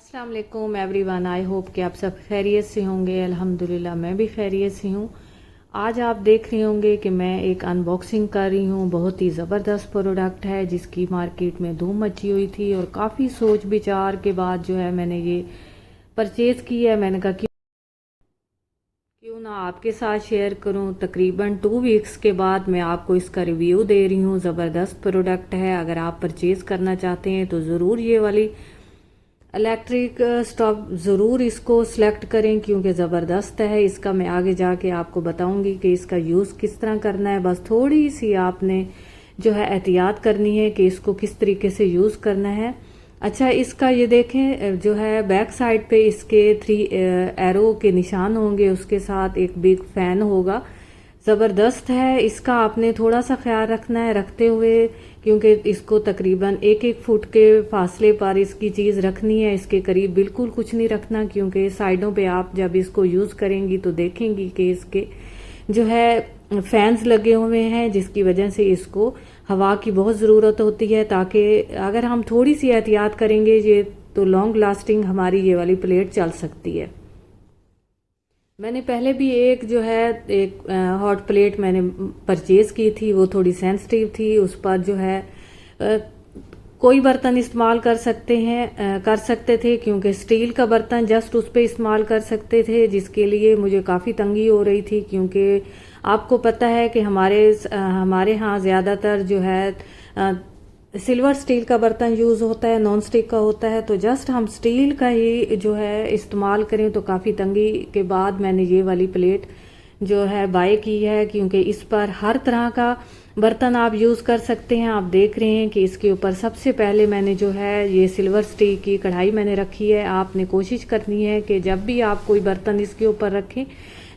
अस्सलाम वालेकुम everyone. I hope कि आप सब खैरियत से होंगे। अल्हम्दुलिल्लाह मैं भी खैरियत से हूँ। आज आप देख रहे होंगे कि मैं एक अनबॉक्सिंग कर रही हूँ। बहुत ही ज़बरदस्त प्रोडक्ट है जिसकी मार्केट में धूम मची हुई थी और काफ़ी सोच विचार के बाद जो है मैंने ये परचेज़ की है। मैंने कहा क्यों ना आपके साथ शेयर करूं। तकरीबन 2 वीक्स के बाद मैं आपको इसका रिव्यू दे रही हूँ। ज़बरदस्त प्रोडक्ट है। अगर आप परचेज़ करना चाहते हैं तो ज़रूर ये वाली इलेक्ट्रिक स्टोव ज़रूर इसको सिलेक्ट करें क्योंकि ज़बरदस्त है। इसका मैं आगे जाके आपको बताऊंगी कि इसका यूज़ किस तरह करना है। बस थोड़ी सी आपने जो है एहतियात करनी है कि इसको किस तरीके से यूज़ करना है। अच्छा, इसका ये देखें जो है बैक साइड पे इसके 3 एरो के निशान होंगे, उसके साथ एक बिग फैन होगा। ज़बरदस्त है। इसका आपने थोड़ा सा ख्याल रखना है रखते हुए, क्योंकि इसको तकरीबन 1-1 फुट के फासले पर इसकी चीज़ रखनी है। इसके करीब बिल्कुल कुछ नहीं रखना क्योंकि साइडों पे आप जब इसको यूज़ करेंगी तो देखेंगी कि इसके जो है फैंस लगे हुए हैं, जिसकी वजह से इसको हवा की बहुत ज़रूरत होती है। ताकि अगर हम थोड़ी सी एहतियात करेंगे ये तो लॉन्ग लास्टिंग हमारी ये वाली प्लेट चल सकती है। मैंने पहले भी एक जो है एक हॉट प्लेट मैंने परचेज़ की थी। वो थोड़ी सेंसिटिव थी। उस पर जो है कोई बर्तन इस्तेमाल कर सकते थे क्योंकि स्टील का बर्तन जस्ट उस पर इस्तेमाल कर सकते थे, जिसके लिए मुझे काफ़ी तंगी हो रही थी। क्योंकि आपको पता है कि हमारे यहाँ ज़्यादातर जो है सिल्वर स्टील का बर्तन यूज़ होता है, नॉन स्टिक का होता है। तो जस्ट हम स्टील का ही जो है इस्तेमाल करें तो काफ़ी तंगी के बाद मैंने ये वाली प्लेट जो है बाय की है, क्योंकि इस पर हर तरह का बर्तन आप यूज़ कर सकते हैं। आप देख रहे हैं कि इसके ऊपर सबसे पहले मैंने जो है ये सिल्वर स्टील की कढ़ाई मैंने रखी है। आपने कोशिश करनी है कि जब भी आप कोई बर्तन इसके ऊपर रखें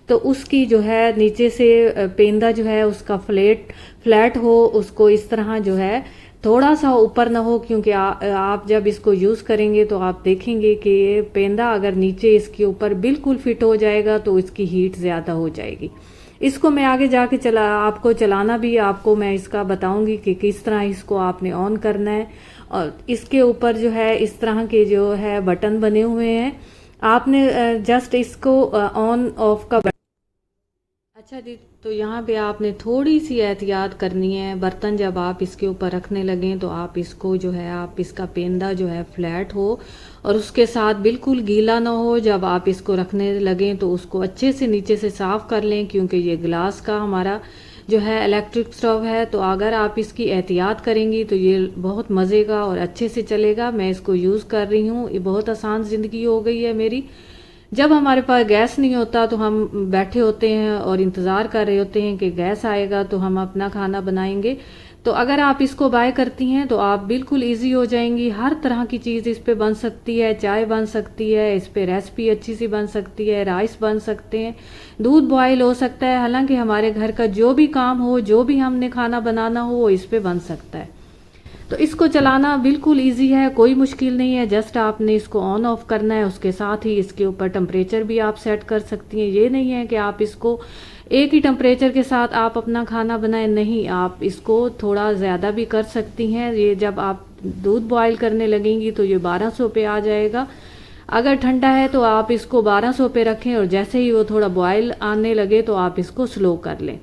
तो उसकी जो है नीचे से पेंदा जो है उसका फ्लैट हो, उसको इस तरह जो है थोड़ा सा ऊपर ना हो। क्योंकि आप जब इसको यूज़ करेंगे तो आप देखेंगे कि पेंदा अगर नीचे इसके ऊपर बिल्कुल फिट हो जाएगा तो इसकी हीट ज़्यादा हो जाएगी। इसको मैं आगे जाके आपको चलाना भी आपको मैं इसका बताऊंगी कि किस तरह इसको आपने ऑन करना है। और इसके ऊपर जो है इस तरह के जो है बटन बने हुए हैं। आपने जस्ट इसको ऑन ऑफ का अच्छा जी, तो यहाँ पे आपने थोड़ी सी एहतियात करनी है। बर्तन जब आप इसके ऊपर रखने लगें तो आप इसको जो है आप इसका पेंदा जो है फ्लैट हो और उसके साथ बिल्कुल गीला ना हो। जब आप इसको रखने लगें तो उसको अच्छे से नीचे से साफ़ कर लें, क्योंकि ये ग्लास का हमारा जो है इलेक्ट्रिक स्टोव है। तो अगर आप इसकी एहतियात करेंगी तो ये बहुत मज़े का और अच्छे से चलेगा। मैं इसको यूज़ कर रही हूँ। ये बहुत आसान ज़िंदगी हो गई है मेरी। जब हमारे पास गैस नहीं होता तो हम बैठे होते हैं और इंतज़ार कर रहे होते हैं कि गैस आएगा तो हम अपना खाना बनाएंगे। तो अगर आप इसको बाय करती हैं तो आप बिल्कुल इजी हो जाएंगी। हर तरह की चीज़ इस पे बन सकती है। चाय बन सकती है, इस पे रेसिपी अच्छी सी बन सकती है, राइस बन सकते हैं, दूध बॉयल हो सकता है। हालांकि हमारे घर का जो भी काम हो, जो भी हमने खाना बनाना हो, वो इस पे बन सकता है। तो इसको चलाना बिल्कुल इजी है, कोई मुश्किल नहीं है। जस्ट आपने इसको ऑन ऑफ करना है। उसके साथ ही इसके ऊपर टेम्परेचर भी आप सेट कर सकती हैं। ये नहीं है कि आप इसको एक ही टेम्परेचर के साथ आप अपना खाना बनाएं, नहीं, आप इसको थोड़ा ज़्यादा भी कर सकती हैं। ये जब आप दूध बॉयल करने लगेंगी तो ये 1200 पे आ जाएगा। अगर ठंडा है तो आप इसको 1200 पे रखें और जैसे ही वो थोड़ा बॉयल आने लगे तो आप इसको स्लो कर लें।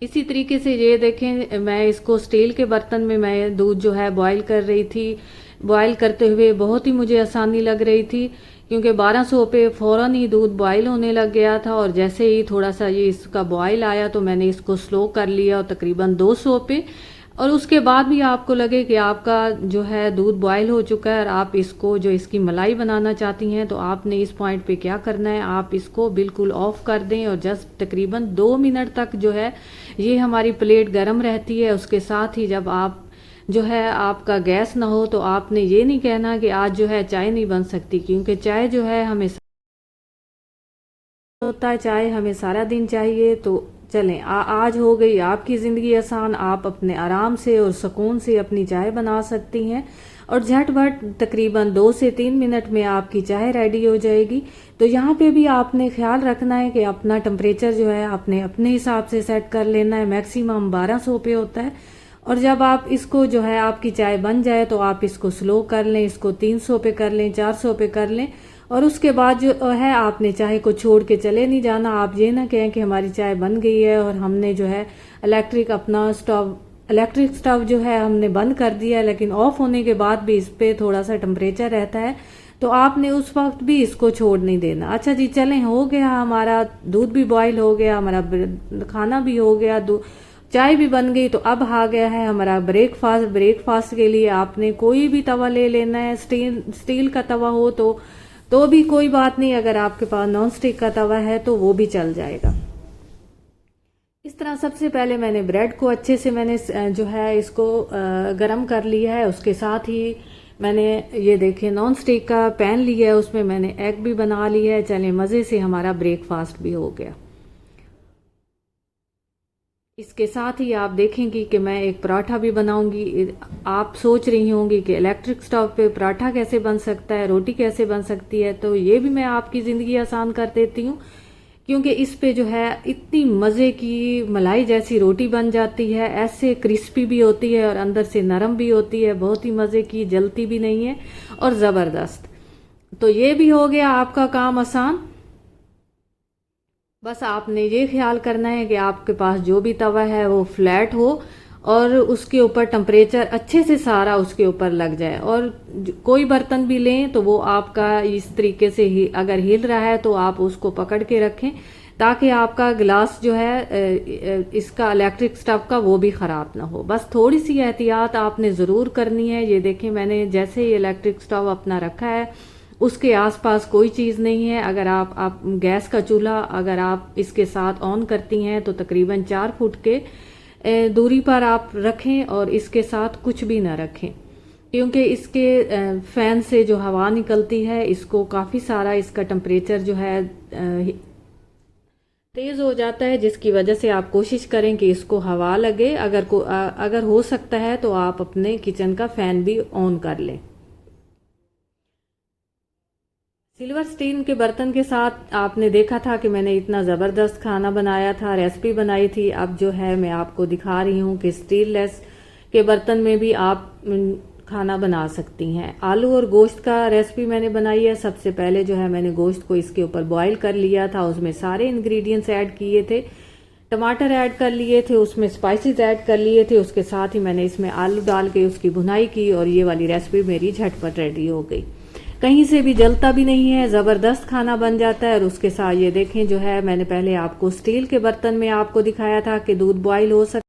इसी तरीके से ये देखें, मैं इसको स्टील के बर्तन में मैं दूध जो है बॉईल कर रही थी। बॉईल करते हुए बहुत ही मुझे आसानी लग रही थी, क्योंकि 1200 पे फ़ौरन ही दूध बॉईल होने लग गया था। और जैसे ही थोड़ा सा ये इसका बॉईल आया तो मैंने इसको स्लो कर लिया और तकरीबन 200 पे। और उसके बाद भी आपको लगे कि आपका जो है दूध बॉयल हो चुका है और आप इसको जो इसकी मलाई बनाना चाहती हैं, तो आपने इस पॉइंट पे क्या करना है, आप इसको बिल्कुल ऑफ कर दें और जस्ट तकरीबन 2 मिनट तक जो है ये हमारी प्लेट गर्म रहती है। उसके साथ ही जब आप जो है आपका गैस ना हो तो आपने ये नहीं कहना कि आज जो है चाय नहीं बन सकती, क्योंकि चाय जो है हमें होता है, चाय हमें सारा दिन चाहिए। तो चलें, आज हो गई आपकी ज़िंदगी आसान। आप अपने आराम से और सुकून से अपनी चाय बना सकती हैं और झटपट तकरीबन 2 से 3 मिनट में आपकी चाय रेडी हो जाएगी। तो यहाँ पे भी आपने ख्याल रखना है कि अपना टेम्परेचर जो है आपने अपने हिसाब से सेट कर लेना है। मैक्सिमम 1200 पे होता है और जब आप इसको जो है आपकी चाय बन जाए तो आप इसको स्लो कर लें, इसको 300 पे कर लें, 400 पे कर लें। और उसके बाद जो है आपने चाय को छोड़ के चले नहीं जाना। आप ये ना कहें कि हमारी चाय बन गई है और हमने जो है इलेक्ट्रिक स्टव जो है हमने बंद कर दिया है, लेकिन ऑफ होने के बाद भी इस पे थोड़ा सा टेम्परेचर रहता है, तो आपने उस वक्त भी इसको छोड़ नहीं देना। अच्छा जी, चलें, हो गया हमारा दूध भी बॉईल हो गया, हमारा खाना भी हो गया, चाय भी बन गई। तो अब आ गया है हमारा ब्रेकफास्ट। ब्रेकफास्ट के लिए आपने कोई भी तवा ले लेना है। स्टील का तवा हो तो भी कोई बात नहीं, अगर आपके पास नॉन स्टिक का तवा है तो वो भी चल जाएगा। इस तरह सबसे पहले मैंने ब्रेड को अच्छे से मैंने जो है इसको गरम कर लिया है। उसके साथ ही मैंने ये देखिए नॉन स्टिक का पैन लिया है, उसमें मैंने एग भी बना लिया है। चलें, मज़े से हमारा ब्रेकफास्ट भी हो गया। इसके साथ ही आप देखेंगी कि मैं एक पराठा भी बनाऊंगी। आप सोच रही होंगी कि इलेक्ट्रिक स्टोव पे पराठा कैसे बन सकता है, रोटी कैसे बन सकती है, तो ये भी मैं आपकी ज़िंदगी आसान कर देती हूँ, क्योंकि इस पे जो है इतनी मज़े की मलाई जैसी रोटी बन जाती है। ऐसे क्रिस्पी भी होती है और अंदर से नरम भी होती है, बहुत ही मज़े की, जलती भी नहीं है और ज़बरदस्त। तो ये भी हो गया आपका काम आसान। बस आपने ये ख्याल करना है कि आपके पास जो भी तवा है वो फ्लैट हो और उसके ऊपर टेम्परेचर अच्छे से सारा उसके ऊपर लग जाए। और कोई बर्तन भी लें तो वो आपका इस तरीके से ही अगर हिल रहा है तो आप उसको पकड़ के रखें, ताकि आपका गिलास जो है इसका इलेक्ट्रिक स्टव का वो भी ख़राब ना हो। बस थोड़ी सी एहतियात आपने ज़रूर करनी है। ये देखें, मैंने जैसे ही इलेक्ट्रिक स्टव अपना रखा है उसके आसपास कोई चीज़ नहीं है। अगर आप गैस का चूल्हा अगर आप इसके साथ ऑन करती हैं तो तकरीबन 4 फुट के दूरी पर आप रखें और इसके साथ कुछ भी ना रखें, क्योंकि इसके फैन से जो हवा निकलती है इसको काफ़ी सारा इसका टेम्परेचर जो है तेज़ हो जाता है, जिसकी वजह से आप कोशिश करें कि इसको हवा लगे। अगर हो सकता है तो आप अपने किचन का फ़ैन भी ऑन कर लें। सिल्वर स्टील के बर्तन के साथ आपने देखा था कि मैंने इतना ज़बरदस्त खाना बनाया था, रेसिपी बनाई थी। अब जो है मैं आपको दिखा रही हूँ कि स्टीनलेस के बर्तन में भी आप खाना बना सकती हैं। आलू और गोश्त का रेसिपी मैंने बनाई है। सबसे पहले जो है मैंने गोश्त को इसके ऊपर बॉईल कर लिया था, उसमें सारे इंग्रेडिएंट्स ऐड किए थे, टमाटर ऐड कर लिए थे, उसमें स्पाइसेस ऐड कर लिए थे। उसके साथ ही मैंने इसमें आलू डाल के उसकी भुनाई की और ये वाली रेसिपी मेरी झटपट रेडी हो गई। कहीं से भी जलता भी नहीं है, ज़बरदस्त खाना बन जाता है। और उसके साथ ये देखें, जो है मैंने पहले आपको स्टील के बर्तन में आपको दिखाया था कि दूध बॉईल हो सकता।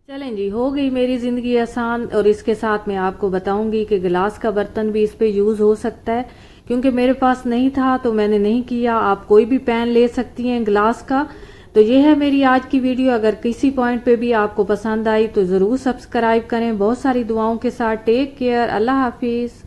चलें जी, हो गई मेरी ज़िंदगी आसान। और इसके साथ मैं आपको बताऊंगी कि गिलास का बर्तन भी इस पे यूज़ हो सकता है, क्योंकि मेरे पास नहीं था तो मैंने नहीं किया। आप कोई भी पैन ले सकती हैं गिलास का। तो ये है मेरी आज की वीडियो। अगर किसी पॉइंट पे भी आपको पसंद आई तो ज़रूर सब्सक्राइब करें। बहुत सारी दुआओं के साथ टेक केयर, अल्लाह हाफिज़।